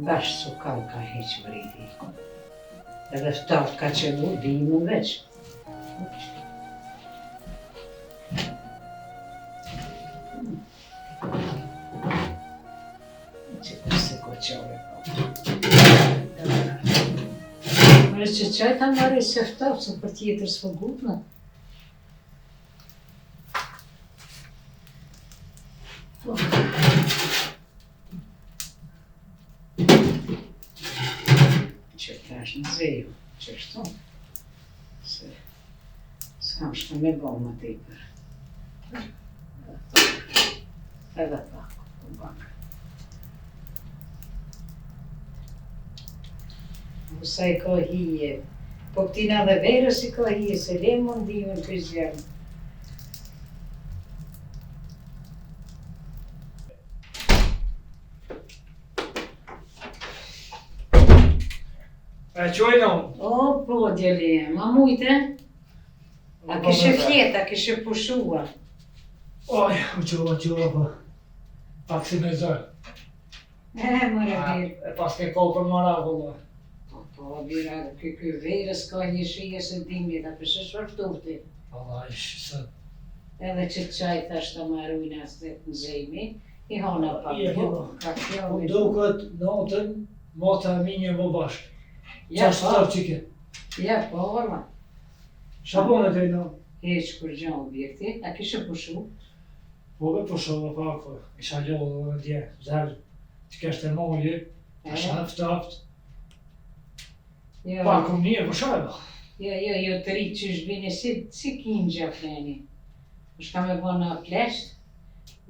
Bash s'u ka heq vriti. Edhe ftaft ka qëllu, dijmë veç. Që përse koqore Mërë që qaj ka marrë se ftaft, se për tjetër s'po gutna. Që tash në zeju, që shtu, se s'kam shtu me goma tepër. Edhe pak, po bak. Sa i ka hije, po këtina dhe verës i ka hije, se le mundimin të zjerë. E qojnë unë? O, po, djeli, ma mujte? A kishe fjeta, kishe pushua? Oj, u qova, po. Pak si me zërë. Mëre birë. E pas ke kohë për mara, vëllë. Po, bira, ky verës ka një shije se dimni, da përse shërtufti. Allah, se... Edhe që qaj thash të marrujnë asë në zemi, i hona pak. Ka kjo Po me... duket notën, mota e minje më bashkë. Ja, Qa shtar qike? Ja, po, orma. Shabonet e në? Heq kur gjo objekti, a kishe pushu? Po be pushova pak, po. Isha ljohë dhe dje, zërë. Që kështë e molje, isha eftaft. Pak u një, po shajba. Jo, të rikë që shbini si kinë gjafleni. Shka me bo në plesht,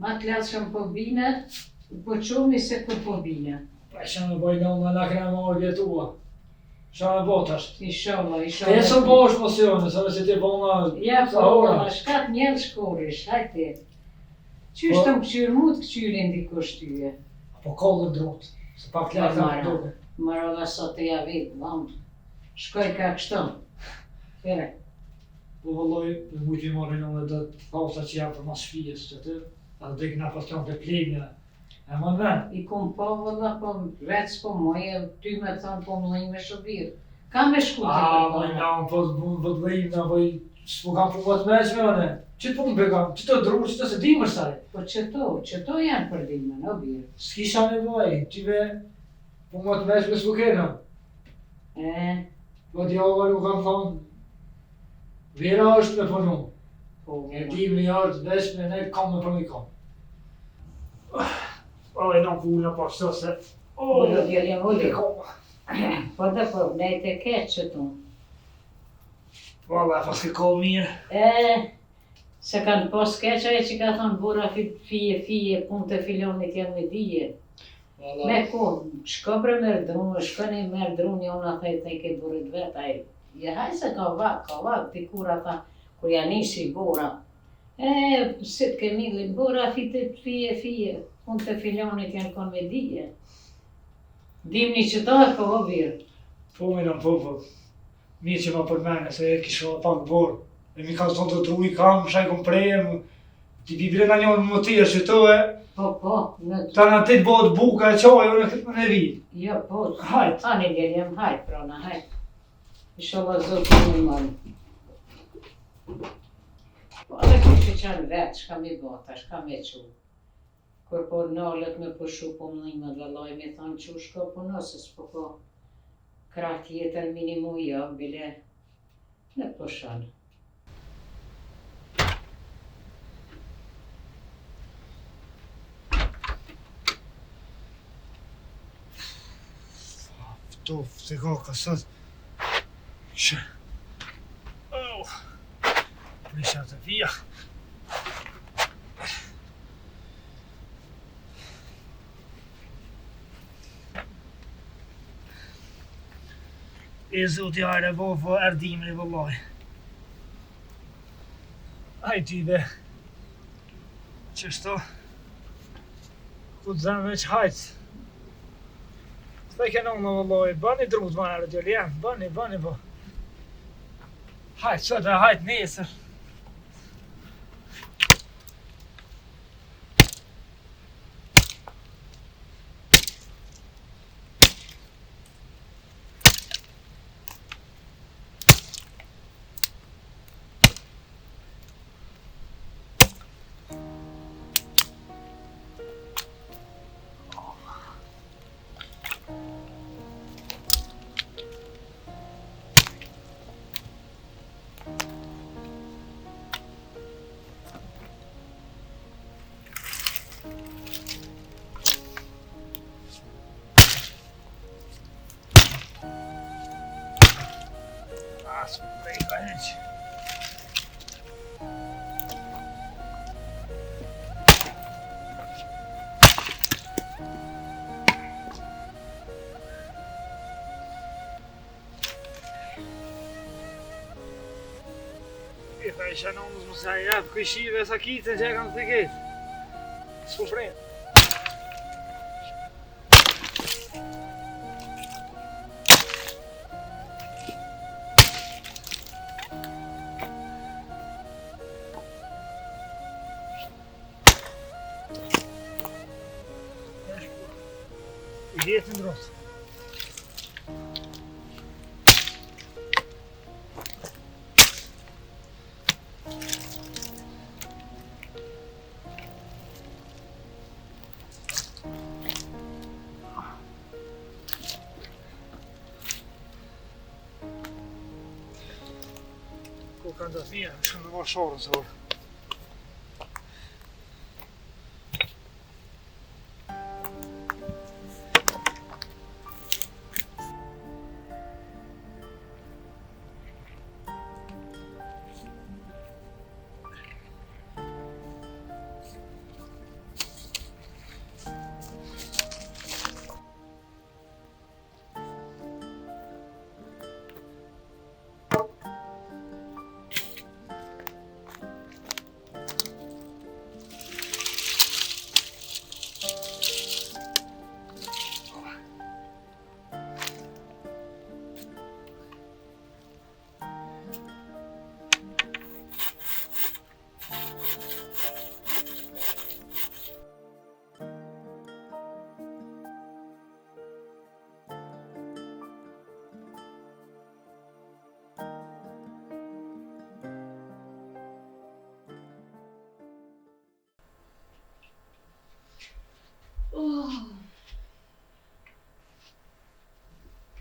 ma të lasë shumë po bina, po qumi se kur po bina. Pa isha me bojnë në lakre e molje tua. Isha me botasht. Isholla. Te e së bosh mosione, sa me që ti bona... Ja, po, shkat njëllë shkorish, hajte. Qysh të më këqyrë mu të këqyrin dikush tyje? Po kollë ndrot, se pak lakre më duke. Marova sot e javit, vamë. Shkoj ka kështon. Kere. Po vëlloj, në mujtë i morin edhe dhe të thausa që janë për mas shpijes që të, edhe dhe këna paston të plegja. E më ven. I kum po vëlla, po vec po moje, ty me thonë po mëllin me shubirë. Ka me shku të Po i namë, po të dhejmë, po i s'po kam përvat me eqme, one. Që të punë begam, që të drurë, që të se dimër saj. Po qëto janë për dimën, o birë. S'kisha me vaj, tyve, po më të me eqme s'po kena. Po t'java nuk kam thonë, vera është me punu. E dim një artë veshme, ne kam me përmi kam. O, e në puna pa shto se... O, djeljem, ulli. Po dhe po, nejt e keqë që tu. Valla, pas ke kohë mirë. Se kanë pos keqa e që ka thonë bura fije, punë të filonit janë me dije. Me ku, shko bre merë drunë, shko një merë drunë, jo në thejtë në ke burit vetaj. Haj se ka vak, ti kur ata, kur janë isi bura. Si të ke millin, bura fitet fije, punë të filonit janë konë me dije. Dimni që to e po o birë. Po, minëm, po. Mirë që ma përmene, se kisha pak borë. E mi ka zonë të druj kam, shaj kom prejem, ti bibire në njënë më tira që to e... Po, ta në të bëhet buka e qaj, unë e këtë më në vinë. Jo, po, Hajt. Ani djeljem, hajt, prona, hajt. Isholla zotë në mënë. Po, dhe kështë qanë vetë, shka mi bota, shka me qu. Kur po nalët me pushu po mëllime dhe loj me thonë që u shko puno, se s'po ko krat jetën minimu jo, bile në pushan. Tof, të koka sot. Shë. Prisha të vija. E zoti hajre bofo erdimri vëllaj. Hajt i dhe. Qështo? Ku të zemë veç hajt. Stai che non vëllaj, bani drut ma nërë djeli jam, bani po. Hajt, qëtë e hajt nesër. e që në nësë mësa e jetë këshive sa kitën që e kanë të këtë. S'po frejnë. Jetë në drosë. Ko kanë të thia, shkëm në vashorën së orë.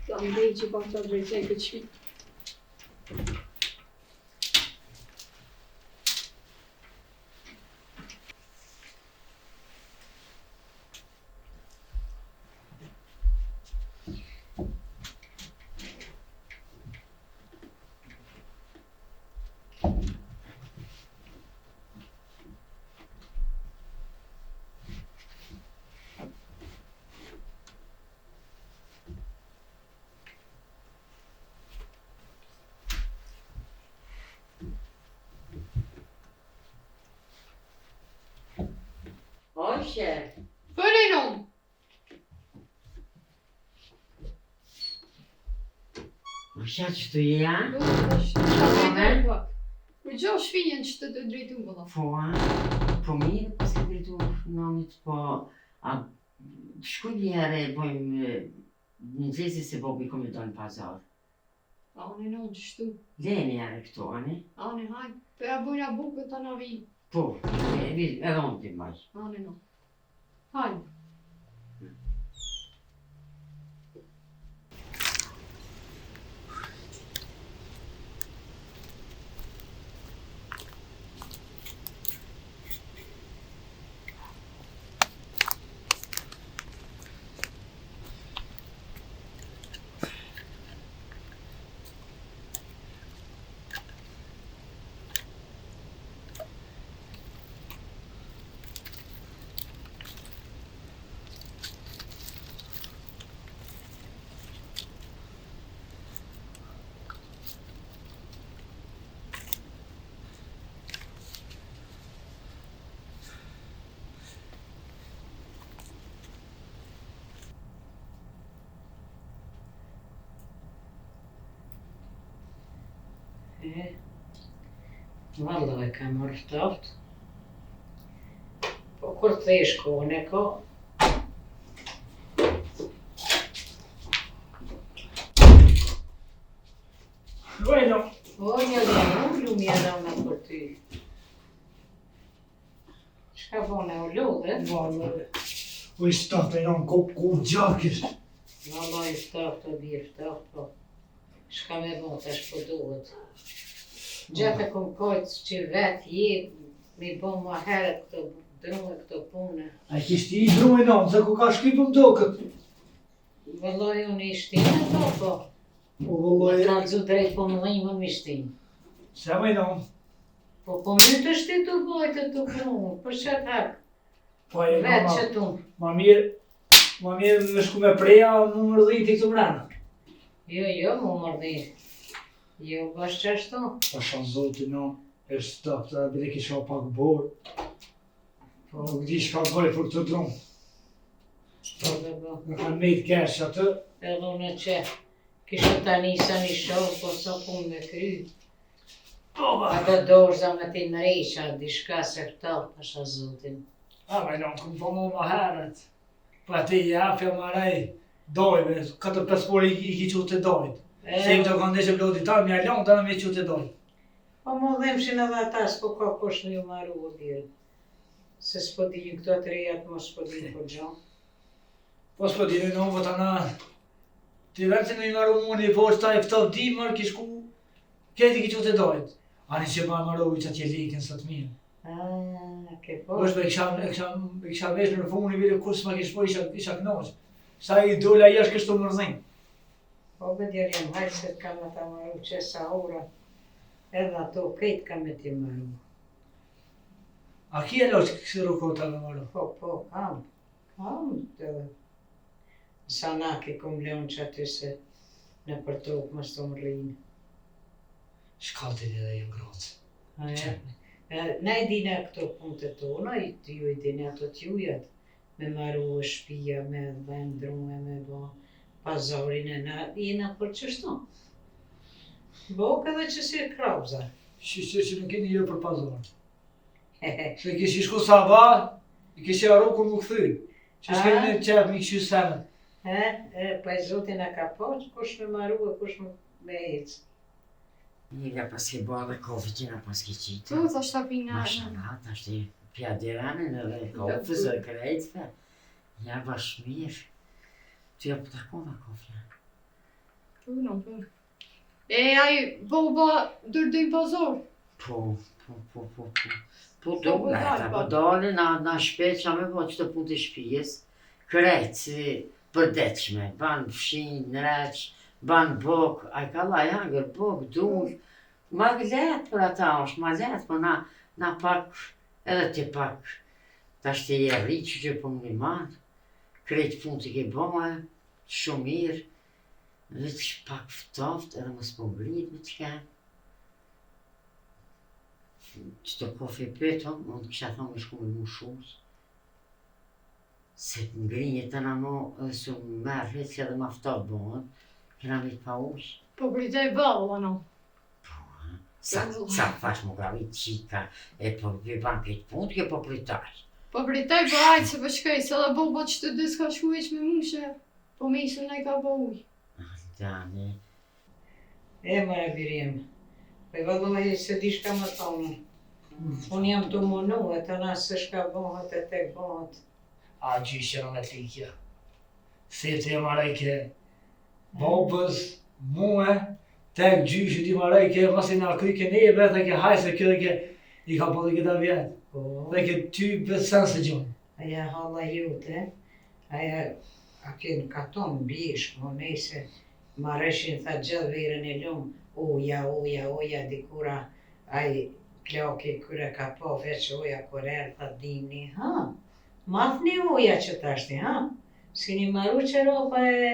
Jam dhej që pa të drejtej këtë shpit. Oqe, Fërej non! Më shatë që të jeja? Më gjo shfinjen që të drejtu më dhe. Po, po mirë, pas ke drejtu nënit, po, a shkuj njëre bojmë një zezi se bobi kom e do në pazar. Ane non, qështu. Lejnë njëre këto, ane? Ane hajnë, për a bujna bukët të në vinë. Po, edhe unë të maj. Ane non. Hajnë. Valla e kam rëftoft. Po kur të e shkone ko, Bueno, o një dhe në lu një dhe në për ty. Shka bone o lu dhe? vallahi. O i stafë e non, ko gjakis. Valla i ftoft o bje ftoft, po. Shka me bon të shpo duhet. Gjatë e kom kojtë që vetë je, mi bon ma herë këto drume, këto pune. A kishti i drume non, se ku ka shkipu më dokët. Valla unë i shtinë to, po. Po Më vallahi, kalzu drejt po më dhejmë më shtinë. se më non. Po po më të shti të bojtë të prunë, për që tak, Po e vetë mama, që tu. ma mirë me shku me preja në mërdhiti këtu mrena. Jo, më mërdi. Jo, bash që ashtu. Pasha zotin non, E stopta, bile kisha pak borë. Po nuk di shka bëj për të dronë. Po dhe bo. Në kanë mejtë kesh atë. Edhe unë që kisha ta nisa një shohë, po sa punë me kry. A do dorza me ti në reqa, dishka se këta, pasha zotin. A, ma në këmë po më herët. Pa ti jafja marej, dojve, 4-5 por i ki qute dojt. Se i këto kanë deshe blodi ta, mja lonë, ta në me qute dojt. Po më dhemshin edhe ata s'po ka kush në ju maru o dirë. Se s'po dijin këto të rejat, mos s'po dijin po gjo. Po s'po di në ovo të na, ti vetë në i maru muni, po është ta e ftov di mërë kishku, keti ki qute dojt. Ani që ma maru i që t'je likin së të mirë. Ke po. Po është me kisha vesh në funi, vire kur s'ma kish po isha knoq. Sa i dola jesh kështu mërzim. Po bëdjerim, hajtë se t'kam ata maru që sa ora. Edhe ato kejt kam e ti maru. A ki e loqë kësi rukota me maru? Po, kam. Kam të... Sa naki kom leon që aty se në për tokë më s'to më rrinë. Shkalltin edhe ju ngrocë. Ne i dine këto punë të tona, ju i dine ato t'jujat. Me maru e shpia, me vendrume, me bo pazarin e na, jena për qështu. Bok edhe që si krauza. Shqyqe që nuk keni jo për pazar. Se kish shku saba, i kish e aru ku më këthy. Që s'keni në qep mi këshu semen. Pa i zotin e ka po, kush me maru e kush me ecë. Njëga pas ke bo dhe kofiqina pas ke qitë. Tu të është të pina. Mashallah, ta shte pjadiranin edhe kofës e krejtëve. Ja bash mirë. Ty ja po takova kofja. Tu në për. E aj boba dërdojnë pazar. Po do, po dole na shpet qa me bo që të punë të shpijes. Krejtë, përdeqme, ban fshin, req, ban bok, a i ka la jangër, bok, dur. Ma let për ata është, ma let, po na pak, edhe të pak, ta shte je rriqë që po më manë, krejtë punë të ke bëma, shumë mirë, vetë pak ftoft, edhe mos po ngrit me të kemë. Qëto kofi peto, unë kisha thonë me shku me mu shumë, se të ngrinje të na mo, edhe su merë rritë që edhe ma ftoft bëhen, kena me të pa ushë. Po pritaj balë, ano. Sa fash më gavi qika, e po vi ban këtë punë, ke po pritaj. Po pritaj po ajtë se po shkej, se dhe boba që të dis ka shku eq me mushe, po me isë ne ka po uj. Dani. Mare birim, po i vëllu me se di shka më thonë. Unë jam të monu, e të na se shka bëhet e tek bëhet. A gjysh që në me të likja. Se të e marejke bobës, muë, tek gjysh ti marejke, masi në kryke neve, dhe ke hajse kjo dhe ke i ka po dhe këta vjetë. Dhe ke ty bëtësen se gjonë. Aja halla jute, aja akin katon bish, më nese, mareshin tha gjithë verën e lumë, oja, dikura, aj kloki kure ka po veç oja kurer, tha dimni, mathni oja që tashti, s'kini maru që ropa e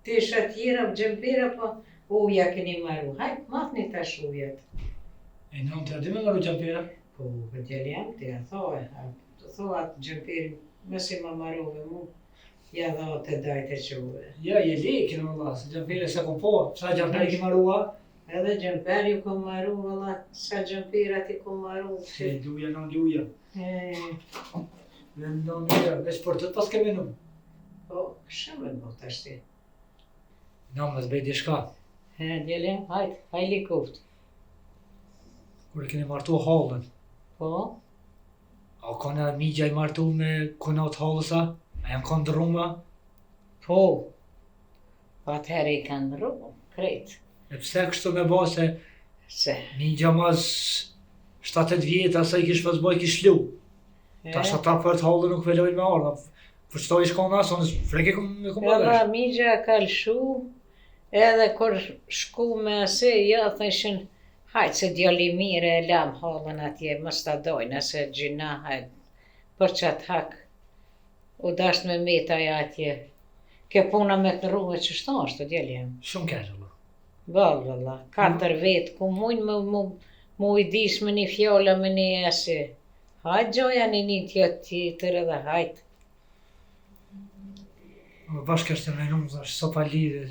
tisha tjera, gjempira, po oja kini maru, hajt, mathni tash ojat. E nëmë të adi me maru gjempira? Po, për djeljem të ja thoi, të thoi atë gjempirin, mësi ma marove mu, ja dho të dajte quve. Ja, je lekin më Allah, se gjempire se kom po, sa gjempire ki marua? Edhe gjemper ju kom maru, valla, sa gjempirat i kom maru. Se duja, non duja. Non duja, veç për të pas kemi nëmë. Po, kësha me bo të ashti. Nëmë më zbej dishka. Djeljem, hajt, hajli kuft. Kur e keni martu hallën, Po, a ka në migja i martu me konat hallësa? A janë kanë druma? po, atëherë i kanë ru, krejt. E pse kështu me ba se Se, migja mas 7-8 vjetë asa i kish vëzboj kish lu. Tash ata për të hallën nuk velojnë me ardha. Për qëto i shkona, sonë freke me kom edhe badesh. migja ka lëshu, edhe kur shku me ase, ja thëshin, hajtë se djali mire e lam hallën atje, mës ta dojnë, ase gjina hajtë, për qatë hak, u dasht me metaj atje. Ke puna me të rrugë që shto është, djali jam. Shumë kërë, Allah. Valla, 4 vetë, ku mujnë mu i dish me një fjalla me një ashe. Hajtë gjoja një tjetër edhe hajtë. Bashkë është të menum, është sopa lidhe,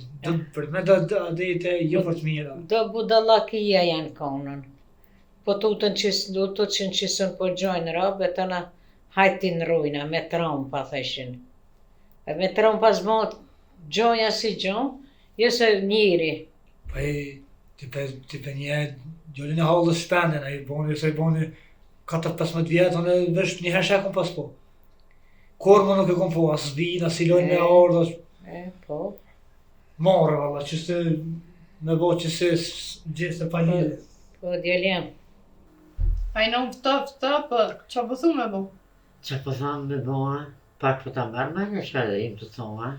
për me do dhejtë jo për të mira. Do budallakia janë konën. Po tutën që në qësën po gjojnë rabë, të na hajti në rujna, me trompa, theshin. E me trompa zbot gjoja si gjo, jo se njëri. Po ti për një gjolin e hallës shpenden, a i boni, se i boni 4-15 vjetë, unë vesh një herë shekën pas po. Kur më nuk e kom po, as vina, si lojnë me ardhë, Po. Marë, valla, që se me bo që se gjithë të palidhe. Po, djeljem. A i në për, që po thu me bo? Që po thamë me bo, pak po ta mërë me një që edhe im të thonë,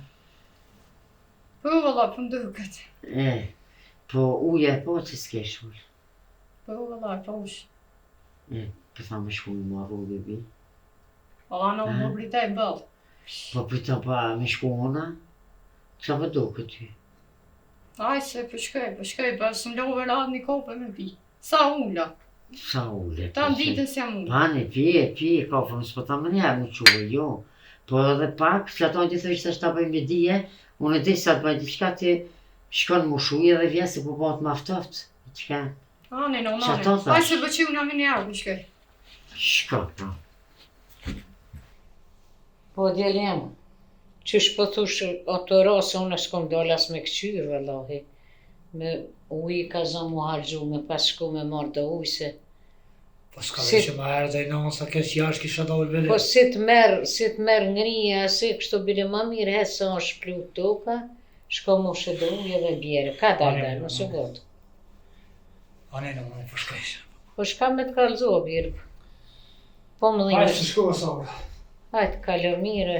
Po, valla, po nduket. po uje po që s'kesh ullë. Po, valla, po ush. Po thamë me shku me marru bebi. Valla, në më britaj bëllë. Po pita pa me shku ona, që po do këty? Aj se po shkoj, për së mlove radhë një kopë me pi. Sa ulla, Sa ulle? ta në ditën se jam ulla. Pane, pije, kofën, s'po ta më njerë në quë, jo. Po edhe pak, që ato që thështë është ta bëjmë me dije, unë e di sa të bëjmë diçka ti shkon më shuje dhe vjen se po bëhet më aftoft. Çka? Ane, no, Qa to thash? Aj se bëqiu në me njerë, po shkoj. Shko, po. Po, djeljem. Qysh po thush ato rase, unë s'kom dolas me këqyrë, vallahi. Me uj ka za mu hargju, me pas shku me marrë dhe uj se. Po s'ka dhe që ma herë dhe i nonë, sa kesh jash kisha dojnë vele. Po si të merë ngrija, si kështu bile ma mirë, hesë sa është plu toka, shko mu shëdo uj edhe bjerë. Ka dalë, nëse gotë. Ane në më po shkajsh. Po shka me të kalëzo, birë. Po më Hajtë dhimë. që shko e sobe. Hajtë kalë mire.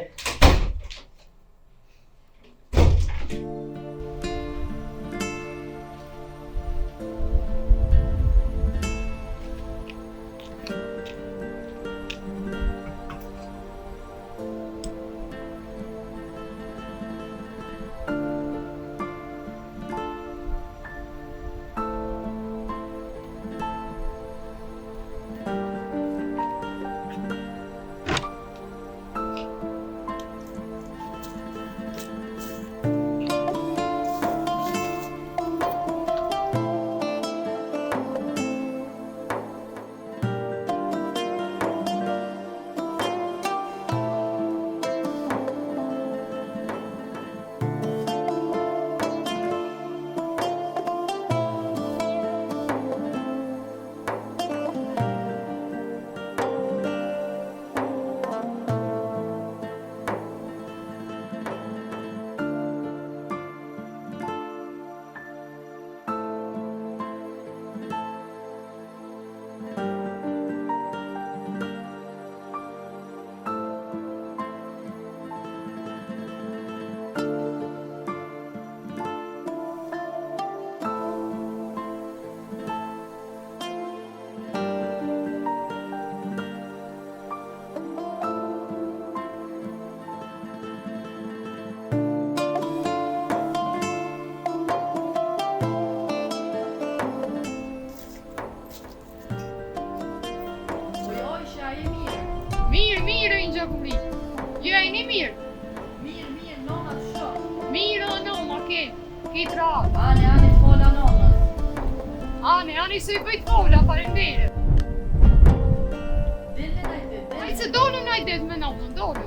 Mirë, i gjaburi. Jo, e një mirë. Mirë, nona të shoh. Mirë, nona, ke trahë. Ani, fola nonës. Ani se i bëjt fola, falenderit. Dille najtë, Aj se dolu najdet me nonën, dolu.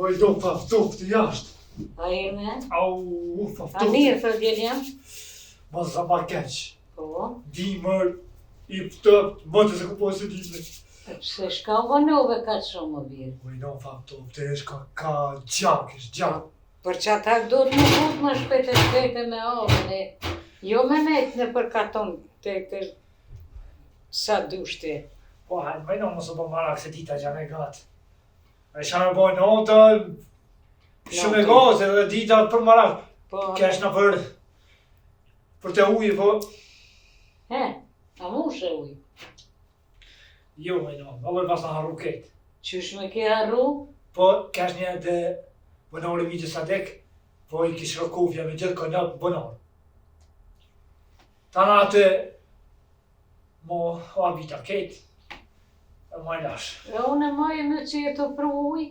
Oj, do faftoft të jashtë. A e me? Au, A faftoft. mirë për djel jam? Ma zama keq. Po. Dimër, i pëtëpt, më të se ku po se dime. Pse shka u vanove ka shumë më birë? Oj, do faftoft, e shka ka gjak, ish gjak. Për që ata do të më fut më shpete me ovën e... Jo me nejtë në për katon të sa dushti. Po, hajnë, me në mësë po marak se dita gjanë e gatë. E shka me bojnë notën, shumë e gatë edhe dita për marak. Po, Kesh në për të ujë, po... he, a mushe uj. Jo, me në, alloj pas në harru ketë. Qysh me ke harru? Po, kesh një dhe bënore vijtë sadek, po i kishë rëkufja me gjithë konjak bënore. Ta në atë, mo habita ketë, e ma lash. E unë e majë me që jetë për uj.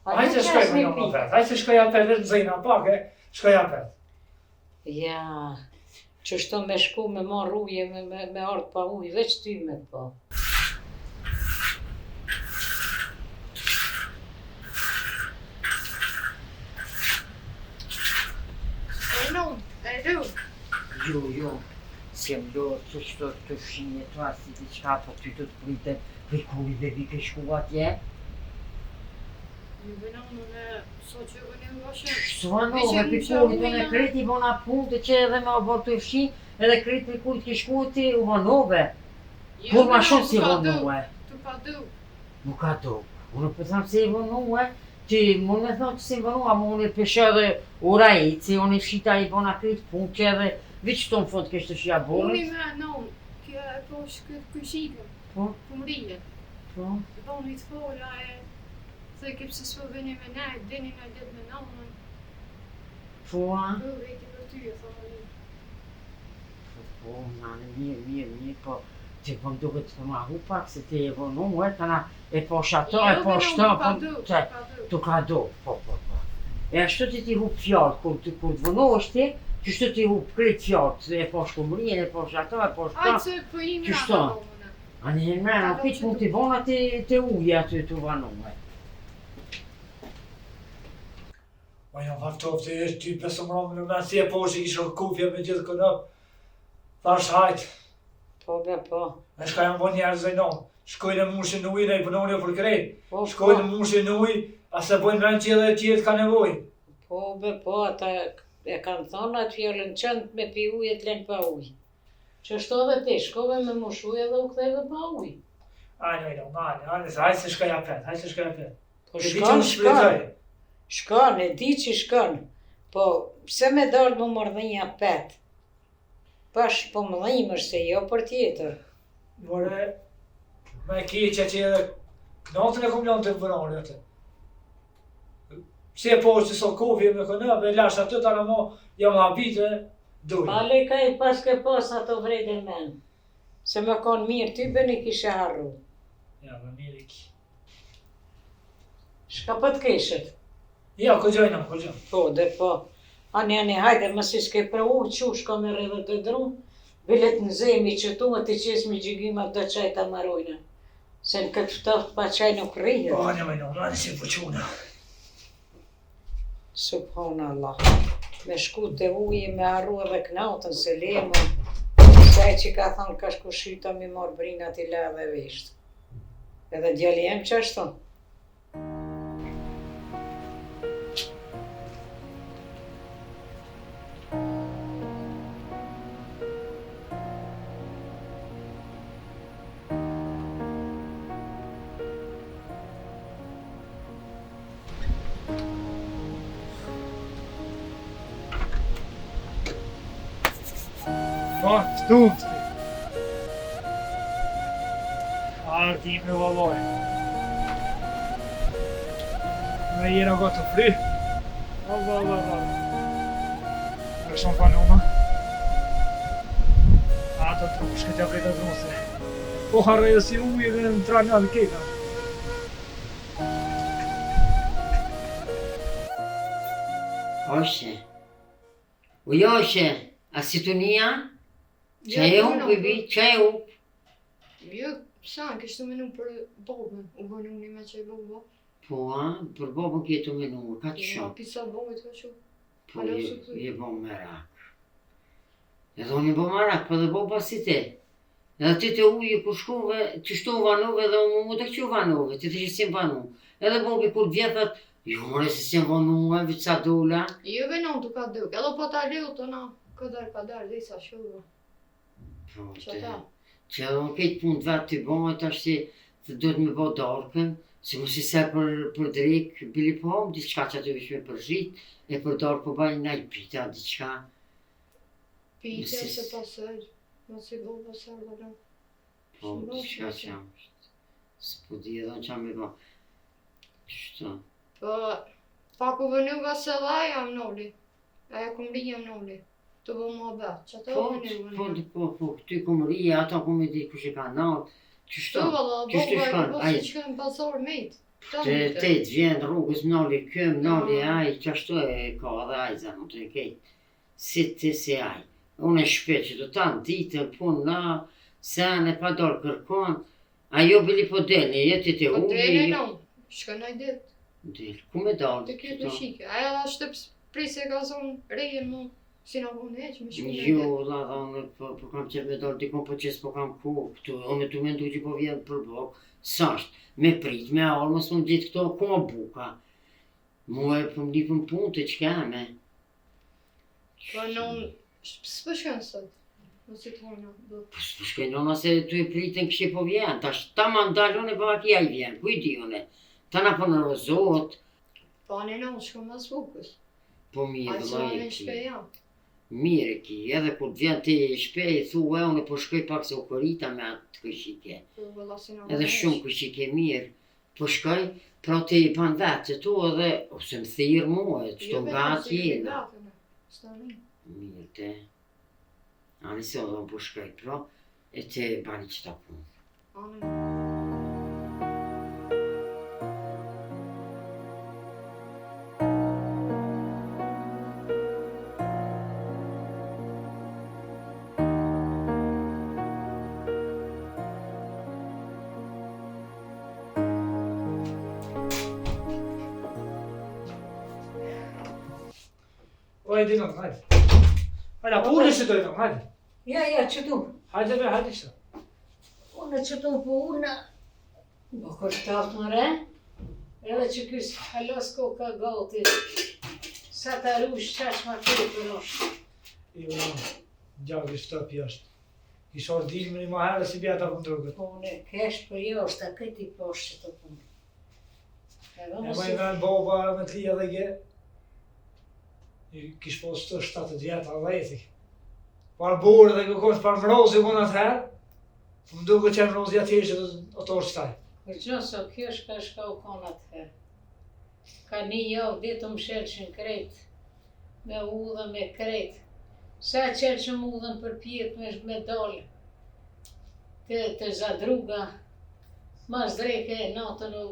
Hajtë se shkoj me një më vetë, hajtë se shkoj apet vetë në zëjna pak, shkoj apet. Ja, që shto me shku me marrë uje, me ardhë pa uj, veç ty me pa. Jo, se më do të shto të fshinje të asi të qka, po ty të pritet për kuri dhe vi ke shku atje. Ju bëna unë so që vënë vashë. Shtu vanove, për kuri të në kreti bona punë të që edhe me obor të fshin, edhe kreti për kuri të ke shku ti u vanove. Kur ma shumë si vanove. Tu pa du. Nuk ka do. Unë për thamë se i vanove, ti më me thonë që si vanove, më unë i peshe edhe urajit, se unë i fshita i bona kreti punë që edhe Viç të në fond kështë të shja Unë borë? i me non, kjo e po shkët këshikën. Po? Kumrije. Po? I po një të fola e... Se ke pëse s'po veni me nejt, deni me let me nonën. Po, a? Po, veti për ty, e thonë një. Po, nane, mirë, po ti po më duket të ma hu pak se ti e vonu e tana e po shato, e po shto, tu ka do, po. E ashtu ti hu fjallë, kur të vonu është ti, qështu ti hu krejt fjallë, e po shkumrien, e po shato, e po shto. Ajë që po i mra Qështu? domëna. A një mërë, a piq mund t'i bona të uje aty të vonu e. Ma jam faftofte, është ty pesë mërëmë në menë, si e po që kishë kufje me gjithë kënëp. Thash hajtë, Po, be, po. e shka jam bo njerë zëjnon. Shkojnë e mushin në ujë, ne i pënoni për krejt. Po, Shkojnë e mushin në ujë, ase bojnë menë që edhe tjetë ka nevoj. Po, be, po, ata e kanë thonë atë fjallën qëndë me pi ujë e t'len pa ujë. Që shto dhe ti, shkove me mush ujë edhe u ktheve pa ujë. Ajnë, hajtë se shka japet, Po E di që më shpritoj. Shkon, e di që shkon. Po, pse me dalë më mërdhënja pet? Pash, po më dhëjmë është se jo për tjetër. More, me keqe që edhe knatën e kom lanë të vërani atë. Si e po është që so kofje me kënëp, e lash atë të në mo, jam habite, dujë. Pale ka i pas ke pas ato vrejden men. Se më konë mirë, ty bëni kishe harru. Ja, me mirë i ki. Shka për t'keshet? Ja, këgjojna. Po, dhe po. Ani, hajde, mësi s'ke pra u qu shko me rrëdhe të drum, bilet në zemi që tu më të qes me gjygimat do qaj të marojnë. Se në këtë ftoft pa qaj nuk rrihet. Po, anë si përquna. Subhanallah. Me shku të ujë, me arru edhe knatën se lemën. Saj që ka thonë ka shku shita mi marë brinat i la dhe veshtë. Edhe djali jem që ashtu. Po, stufti. Ardi me valoj. Me jena gotë të fri. Allah. Në shumë pa nëma. Ato të shkët ja vrejta druse. Po harrejo si ujë dhe në tranja dhe kejta. Oshe. Ujoshe, a si të nija? Që e u, bibi, që e u? Jo, sa, kështu menu për bobën, u bënu një me që e bobo. Po, për babën ketu menu, ka të I ma shumë. pisa bojt ka që. Po, Alo, su të je bo merak. Edhe unë je bo merak, po dhe baba si ti. Edhe ti të ujë kur shkove, të shtu vanove dhe unë mu të këqo vanove, ti të që si vanu. Edhe bobi kur vjetët, jo more se si vanu, e vë ca dola. Jo venon të ka duk, edhe po ta leo të na, kadar, dhe sa shumë. Po, Që ta? që edhe unë këtë punë të vetë të bëjt, ashtë që të duhet me bo darkën, se mu si se për drejk, bili po hom, diçka që aty vishme për rrit, e për darkë po bajnë naj pita, diçka. Pite Si- se pasër, mos i bo pasër dhe në. Po, diçka që jam është. S'po di edhe që me bo. Qështu? Po, pa ku vënu nga se dha jam noli. Aja kum ri jam noli. Të bo mua bet, që ta vënu. Po, këty kom rije, ata kom e di kush e ka nalë. Qështu? Të valla, Qështu shkon? bo Ai, se që kem pasar mejt. Të tëjtë vjen rrugës nalli këm, nalli aj, qashtu e ka edhe aj zanë të kejtë. Si ti si aj. Unë e shpet që të tanë ditën, punë na, sene, pa dorë kërkon. Ajo bili po delni, jeti të Po ubi. të e non, shka naj dit. Del, ku me dalë? Të kjo të shike. Aja da shtëps prise ka zonë rejen mu. Si na vënë heq, me shku naj Jo, dit. la, unë po kam qep me dalë dikon, po qes po kam ku. Këtu, unë tu me ndu që po vjen për bok. Sasht, me prit, me arë, mos më ditë këto, ku më buka. Mu e për më lipën punë të që keme. Po non, s'pë shkën sot. Mos i të hojna, do. Po s'pëshkojnona se tu e pritën kështë po vjen, tash ta ma ndalon e baba kja i vjen, ku i di une. Ta na po në rozot, Po anë non, shkën mas bukës. po mirë A që vëllai anë e në ki. shpeja. Mirë e ki, edhe kur të vjen ti shpej, thu e une po shkoj pak se u korita me atë këshike. Po vëlla si na Edhe vënë shumë këshike mirë. Po shkoj, pra ti i pan vetë që tu edhe, ose më thirë mua, që të nga tjena. Mirë te. Ani se edhe më po shkoj, pra, e te bani që ta punë. O, e dinon, hajde. Hajde, punë që të dinon, hajde. Ja, që du. Hajde be, hajde që. Unë që du po unë. Bo kërtaft më re. Edhe që kësë halos ka gati. Sa të rush qash ma kërë për është. Jo, gjagë shtëp jashtë. Kisha ordin më një ma herë si bjeta për ndrugët. Po unë kesh për jashtë, a këti poshtë që të punë. E më i venë baba me të lija dhe gje. Kish posë të 7 vjeta dhe etik. Par borë dhe këkosh par mrozi unë atëherë. Po më duke që mrozi atje që të orë qëtaj. Për gjëso, kjo shka u konë atëherë. Ka një javë ditë më shelqin krejt, me udhën, me krejt. Sa qelqin udhën për pjetë me dalë, të zadruga, mas dreke e natën u...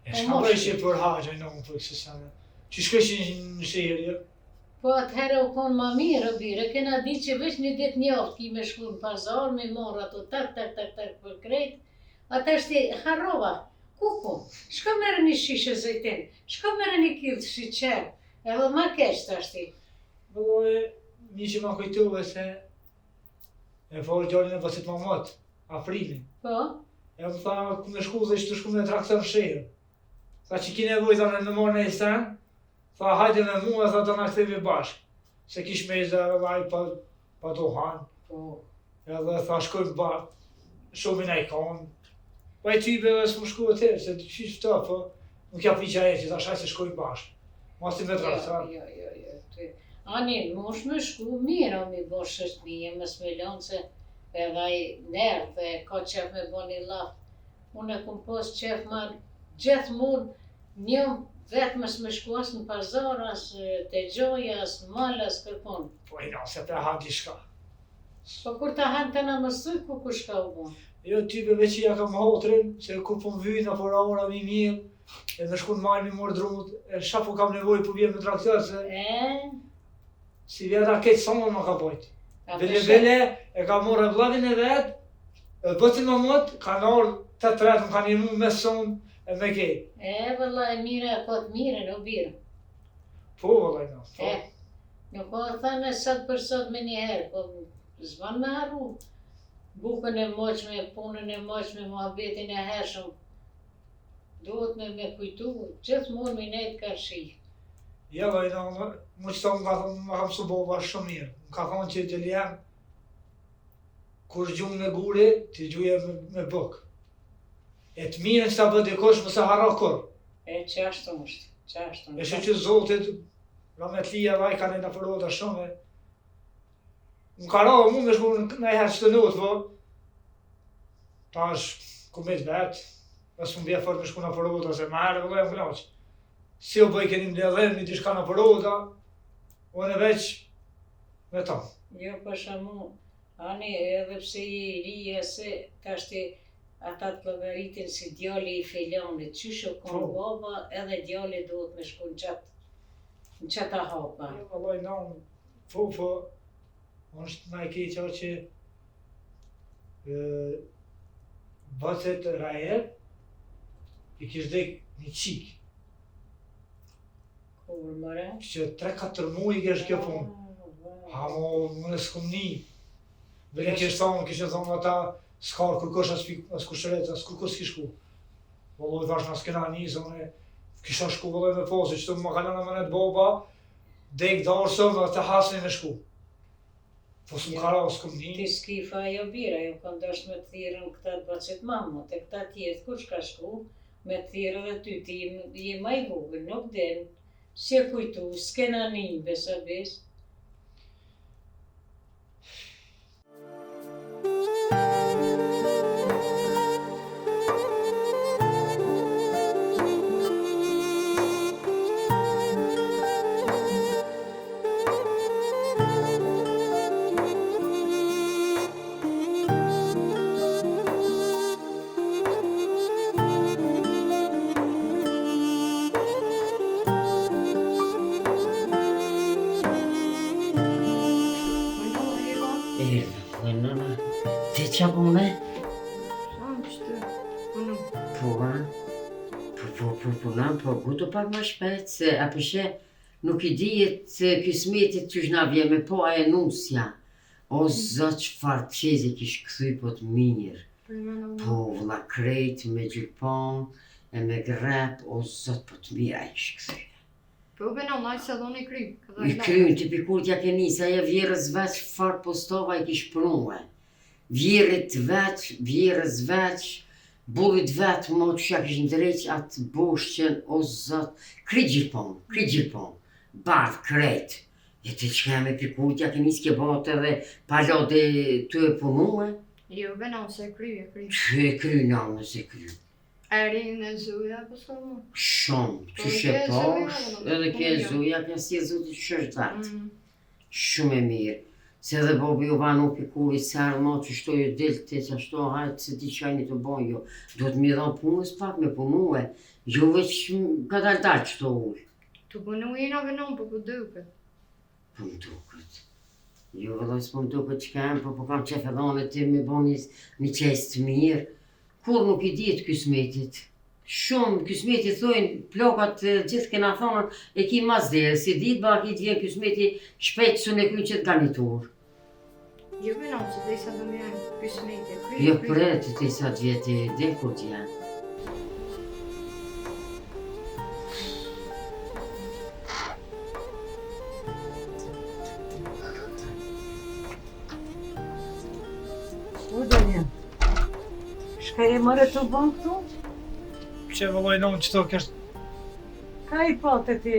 E shka bëj që për haqë, në më për kësë sene. Që shkëshin në shirje? Po atëherë u konë ma mirë, bire, kena di që veç një ditë njaftë ki me shku në pazar, me morë ato tak për krejt. Ata shti harrova, kuku, shka merë një shishe zëjtin, shka merë një kilë shiqer, edhe ma kesh të ashti. Bëlloj, një që ma kujtuve se e forë gjallin e pasit mamot, aprilin. Po, E më tha, ku me shku dhe që të shku me traktor shirë. Tha që ki nevoj tha në morë në esen, tha hajde me mua, tha të në këthemi bashkë. Se kish me i zërë vaj pa do hanë. po, Edhe tha shkojmë bashkë, shumin e i konë. Pa i tybe dhe s'mu shku e tërë, se të qishë të, po nuk ja piqa e që tha shaj se shkojmë bashkë. Masti me traktor. jo. Ani, mosh me shku mirë, mi bosh është mije, më smelon se edhe i nërë dhe ka qef me bo një lafë. Unë e kum pos qef ma gjithë mund një vetë mësë me shku asë në pazar, asë të gjoja, asë në malë, asë kërkon. Po i na, se pe ha di shka. Po kur ta hanë të na mësuj, ku shka u bon? Jo, type veç i ja kam hotrin, se kur po më vyjnë, apo ora mi mirë, e në shku në majnë mi morë drumët, e shka po kam nevoj po vjen me traktor, se si vjeta këtë sonë më ka pojtë. Bele, e ka morë vladin e vetë, bëtin më mëtë, ka në orë të tretë, më ka një mu me sonë, E me ke? E, vëlla, e mire, ka të mire, në birë. Po, vëllaj, no. E, nuk ka thënë sot për sot me njëherë, po zban me harru. Bukën e moqme, punën e moqme, muhabetin e hershëm. Duhet me kujtu, gjithmonë me nejtë ka shi. Ja, vëllaj, no, më që tonë më kam su boba shumë mirë. Më ka thonë që të lijem, kur gjumë në guri, të gjuje me bukë. E të mirën që ta bë dikosh mëse harro kur. E, qashtu është, qashtu E që Zotit, rahmetlia vaj ka në përroda shumë. Më ka rohë mu me shku në herë që të nutë, po. Ta është kumit vetë, nësë më bje fort me shku në përroda, se më herë vëllaj më knaqë. Si u bëj keni mbledhem një tishka në përroda, unë e veç me ta. Jo, për shamu, ani edhe pse i rije se tashti ata të llogaritin si djali i filonit, qysho kon baba edhe djali duhet me shku në qata hapa. Jo, vëllaj, në po, është ma e keqa që bëtet rajer, i kish dek një qik, Kur mëre? që 3-4 muaj i kesh kjo punë. Ha, më në s'kum një. Bile kishë thonë ata, s'ka kërkosh as kushëret, as kërkosh s'ki shku. Vëlloj vash në s'kena një, zone, kisha shku vëlloj me posi, që të më kalana më net boba, dek darsëm dhe të hasni me shku. Po s'm kara, s'kum një. Ti s'kifa jo bira, jo ka ndosht me të thirën këta të bacit mamma, te këta tjetë kush ka shku, me të thirë dhe ty, ti je ma i vogël, nuk den, si e kujtu, s'kena një besa bes. Ti qa bune? Shamë qëtë, punë. Po, guto pak më shpejt, se apëshe nuk i dijet se kismetit që na vje me po a e nusja. O zot çfarë qezi kish kthy po të mirë. Po, vëlla krejt me gjypon e me grep, o zot po të mirë a i kish kthy. Po bëna laj se dhoni kry. I kryn të pikur t'ja ke nisa, ja vjerës veç farë postova i kish prunue. Vjerit veç, vjerës veç, bullit veç, mo që ja kish ndreq atë boshqen, o zot, kry gjipon, bardh krejt. E të që me pikur t'ja ke nisë ke bote dhe palode të e punue. Jo, bëna se kry. Që e kry nane se kry. Eri në zuja, po s'ka mu. Shumë, që shë posh, edhe ke zuja, ka si e zuti që është datë. Shumë e mirë. Se dhe bobi u vanu pikuri sërë mo që shto ju dilte, që shto hajtë se ti qajni të bojnë jo. Duhet mi dhonë punës pak me punue, jo veç ka dalë që të ullë. Tu punu jena venon, po duket. Po më duket. Jo vëlloj s'po më duket që kem, po kam qef edhe onë ti me bo një qes të mirë. Kur nuk i ditë kismetit. Shumë kismetit thojnë, plokat gjithë kena thonën, e ki mas dhe, si ditë ba ki t'vjen kismeti shpejt së në krynë që të garnitur. Jo venon, që dhe sa do më janë kismeti. Jo përre të sa të vjeti dhe kur t'janë. U Daniel, shka e mërë të bënë këtu? Që vëlloj nëmë që to kështë, Ka i pote ti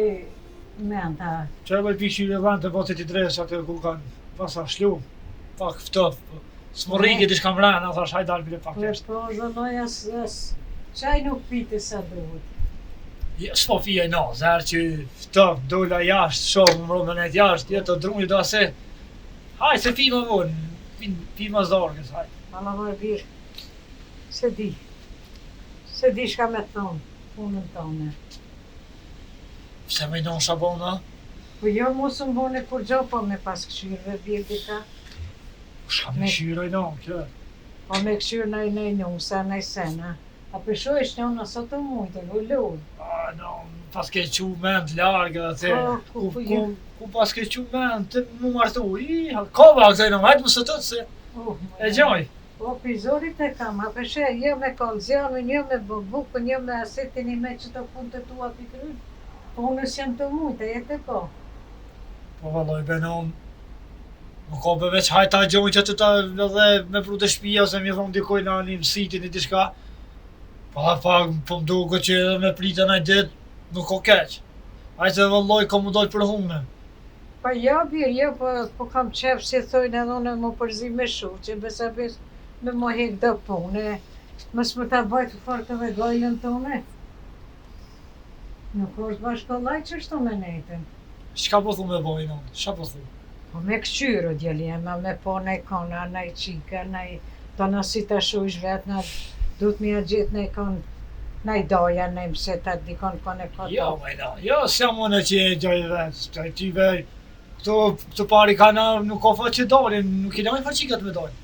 menda? që e bëj pikë vend të botit i dresë atë ku kanë, pasa shlu, pak ftof, s'më rrike t'i shkam rana, thash hajt dalë bile pak jeshtë. Po, zënoj qaj nuk pite sa duhet. S'po fije no, zërë që ftof, dolla jashtë, shumë më mërë mënet jashtë, jetë të drunjë do se, hajt se fi më vonë, fi më zdarkës, hajt. Mama më birë, se di shka me thonë, punën tonë. Pse me i donë shabona? Po jo mos më bone kur gjo, po me pas këshyrëve birë dika. Shka me shyroj no, kjo. Po me këshyrë nëj nusa, nëj sena. A përshojsh në unë sa të mujtë, lullu. No, pas ke qu mend largë atë. Ku pas ke qu mend të mu martu. Kova këtë në hajtë më së tëtë se e gjoj. Po, pizorit e kam, a përshe, jo me kalzianën, jo me bukën, jo me asetin i me që të punë të tua për kryt. Po, unës jam të mujtë, e jetë e ko. Po, valloj, benon. Nuk ka veç hajta gjojnë që të ta edhe me pru të shpia, ose mi thonë dikoj në një mësitin i tishka. Pa, po më duke që edhe me pritën ai dit, nuk ka keq. Hajtë e valloj, ka mu dojtë për hume. Pa, jo, birë, jo, po kam qef si thojnë edhe unë më përzi me shu, që besa bes me më hek dhe punë, mës më ta bajtë fartë dhe gajlën të une. Nuk është bashkollaj që shto me nejten. Shka po thu me bojnë unë? Shka po thu? Po me këqyrë djelima, me po nej kona, nej qika, nej të nësi të shush vetë, na duhet mi a gjithë nej kon, nej doja, nej mëseta, dikon kone këto. Jo, majna, jo, se mune që e gjoj vetë, ty vej, këto pari kana nuk ka fa që dalin, nuk i dojnë fa qikat me dojnë.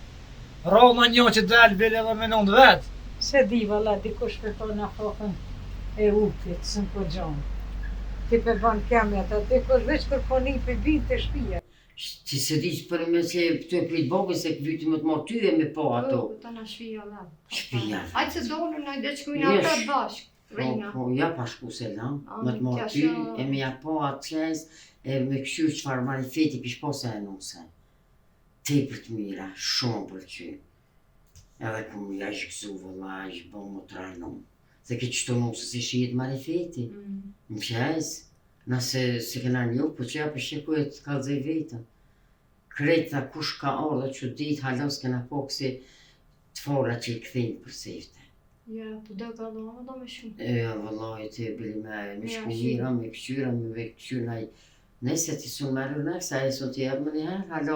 Roma një që del bile edhe me nëndë vetë. Se di valla, dikush për po na fokën e upit, së në po gjonë. Ti për banë kemjet, a dikush veç për po një për binë të shpia. Ti se di që për me se të e prit bogën se këvyti më të marrë ty e me po ato. Ta na shpia la. Shpia. Ajtë se dolu na dhe qkujna ata bashkë. Rina. Po, ja pa shku se lam, më të marrë ty e me ja po atë qes, e me këshyrë qëfar marifeti pish po se e nuse. Te për të mira, shumë për që. Edhe ku më jash gëzu vëlla, ish bo më të rajnom. Se ke qëto nusë si shijet marifeti. Më qes, nëse se kena një, po që ja për sheku e të kalzej vetën. Krejta kush ka orë që ditë halos kena po kësi të fora që i këthin për sefte. Ja, po do ka do me shumë. Ja, vëllaj, ti bili me shku mira, me këqyra, me këqyra naj... Nëse ti su merë në kësa e su ti jebë më njëherë,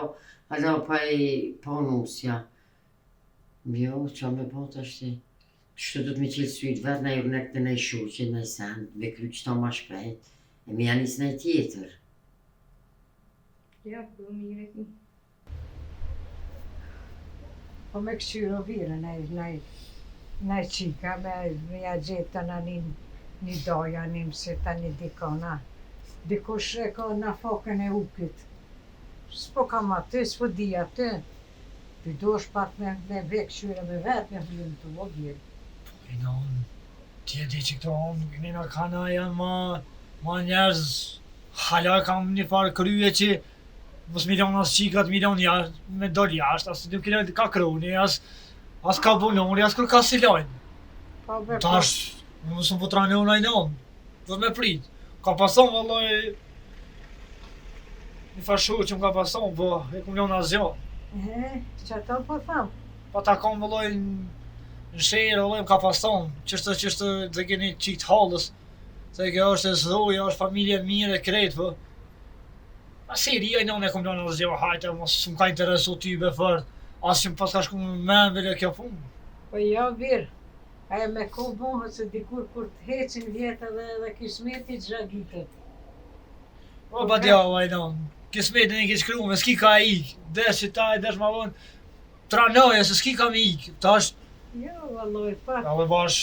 halo pa i po nusja. Jo, qa me po të ashti. Shtu du të me qilë sytë vetë, na i rënek të nej shuqe, nej send, me kry qëto ma shpejt, e me janis nej tjetër. Ja, po mire ki. Po me këqyro vire, nej qika, me ja gjithë të në një doja, një mësita, një dikona. Dikush e ka në fokën e upit. S'po kam aty, s'po di aty. Ty do është pak me vek qyre me vetë, me vlim të vogil. I në unë, ti e di që këto unë, njëna kana janë ma njerëz, hala kam një farë krye që mos milion as qikat, milion jashtë, me dollë jashtë, as nuk i ka kroni, as ka bunori, as kur ka silojnë. Tash, unë së më po trane unë ajnë unë, dhe me prit. Ka pason vëlloj, një fashu që më ka pason, po e ku milion as gjo. Që ato po tham? Pa ta kam vëlloj në sherë, vëlloj më ka pason, qështë dhe keni qitë halës, se kjo është e zdoja, është familje mire e kretë, po. A seri, e nënë e ku milion as gjo, hajte, mos më ka interesu ty be fërë, as që më pas ka shku me vele kjo punë. Po jo, birë. Aja me ko bohë se dikur kur të heqin vjetë edhe kismeti gjagitët. Po pa dja, vajnon, kismetin e ke shkru me s'ki ka ikë, des që ta e des ma vonë, tranoje se s'ki ka me ikë, tash... Jo, valloj, pak... Edhe bash...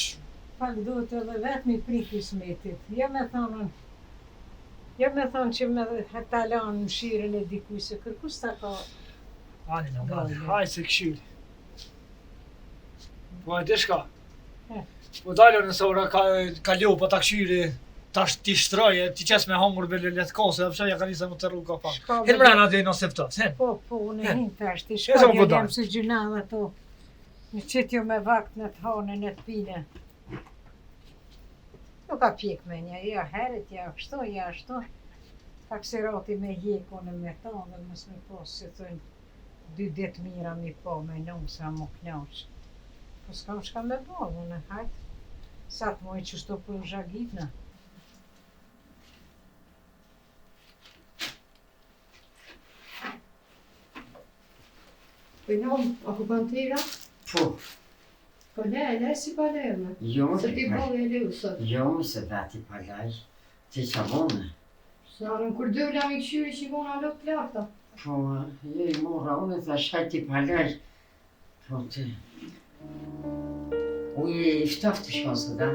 Pak duhet edhe vetë mi pri kismetit. Jo me thonë që me hetalan në shirën e dikuj se kërkus ta ka... Ani në hajtë se këshyri. Po e di shka? Po dalë nëse ora ka ljo, po ta këshyri, tash ti shtroje, ti qes me hangur bele letë kose, dhe përshaja ka njëse më të rrugë ka pak. Hinë mrena dhe në seftos, hen? Po, unë hinë tash, ti shka djelem se gjuna dhe to. Në qëtë jo me vakt në të hanën e të pine. Nuk ka pjek me një, ja heret, ja kështu, ja ashtu. Pak se rati me hjekone me ta, dhe mos me posë, se thënë 2 ditë mira mi po me nëmë, sa më knaqë. Po s'kam shka me bo, unë hajtë. Sa të mojë që shto për zhagitna. Po nëmë, a ku kanë tira? Po. Po le si pa le me. Jo, Se ti bëllë e leu sot. jo, se veti palaj, ti qa vone. Sarën, kur dëvla mi këshyri që i vona lot plakta. Po, je i mora, unë e thash hajti palaj. Po ti. U i ftoftë të shkon së da.